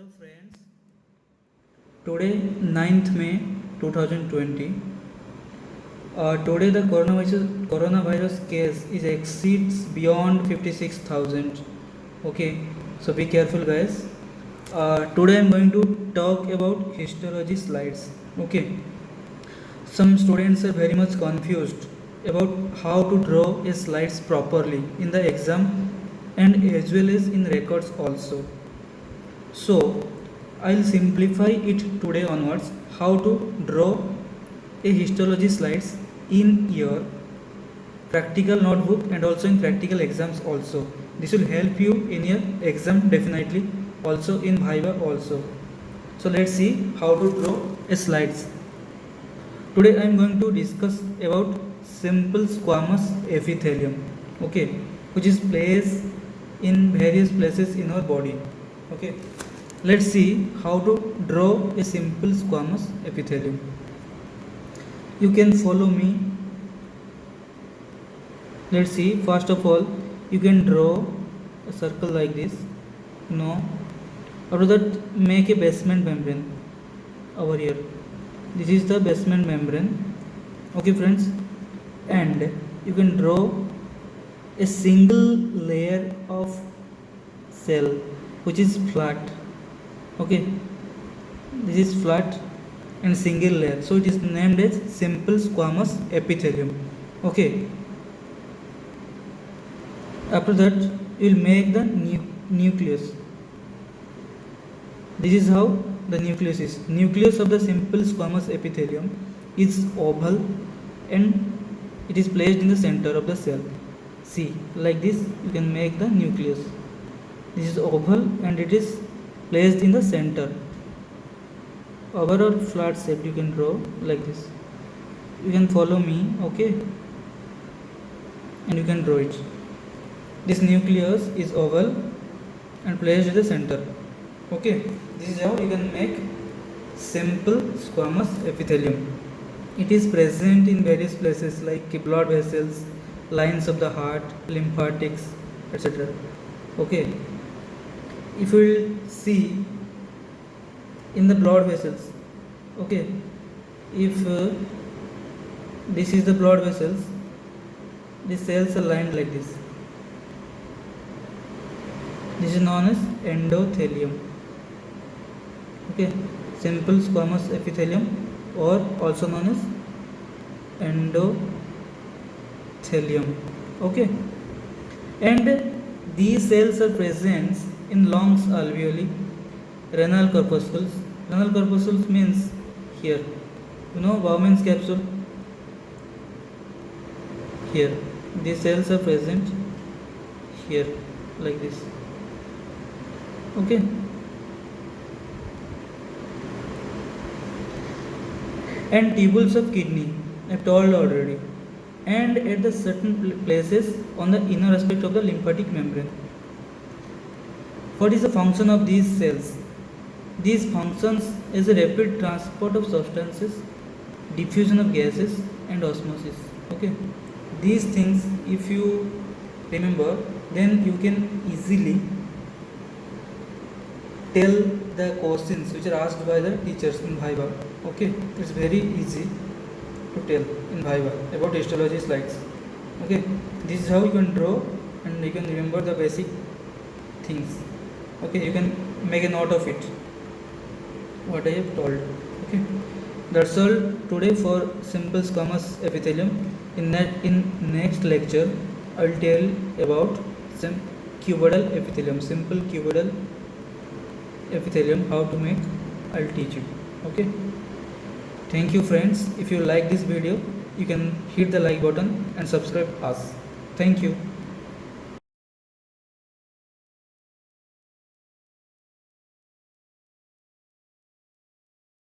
Hello friends, today 9th May 2020. Today the coronavirus case is exceeds beyond 56,000. Okay, so be careful guys. Today I'm going to talk about histology slides. Okay, some students are very much confused about how to draw a slides properly in the exam and as well as in records also. So I'll simplify it today onwards how to draw a histology slides in your practical notebook and also in practical exams also. This will help you in your exam definitely, also in Viva also. So let's see how to draw a slides. Today I am going to discuss about simple squamous epithelium, okay, which is placed in various places in our body. Okay, let's see how to draw a simple squamous epithelium. You can follow me. Let's see, first of all you can draw a circle like this. No, after that make a basement membrane over here. This is the basement membrane. Okay friends, and you can draw a single layer of cell which is flat. Okay, this is flat and single layer, so it is named as simple squamous epithelium. Okay, after that you will make the nucleus. This is how the nucleus is. Nucleus of the simple squamous epithelium is oval and it is placed in the center of the cell. See, like this you can make the nucleus. This is oval and it is placed in the center. Overall flat shape you can draw like this. You can follow me, okay? And you can draw it. This nucleus is oval and placed in the center. Okay, this is how you can make simple squamous epithelium. It is present in various places like blood vessels, lines of the heart, lymphatics, etc. Okay, if you will see in the blood vessels, okay, if this is the blood vessels, the cells are lined like this. This is known as endothelium. Okay, simple squamous epithelium or also known as endothelium. Okay, and these cells are present in lungs alveoli, renal corpuscles. Renal corpuscles means here, you know, Bowman's capsule. Here, these cells are present here, like this. Okay, and tubules of kidney, I told already, and at the certain places on the inner aspect of the lymphatic membrane. What is the function of these cells? These functions is a rapid transport of substances, diffusion of gases and osmosis. Okay, these things if you remember, then you can easily tell the questions which are asked by the teachers in Viva. Okay, it's very easy to tell in Viva about histology slides. Okay, this is how you can draw and you can remember the basic things. Okay, you can make a note of it, what I have told. Okay, that's all today for simple squamous epithelium. In next lecture, I'll tell about some cuboidal epithelium, simple cuboidal epithelium, how to make. I'll teach you. Okay, thank you friends. If you like this video, you can hit the like button and subscribe us. Thank you.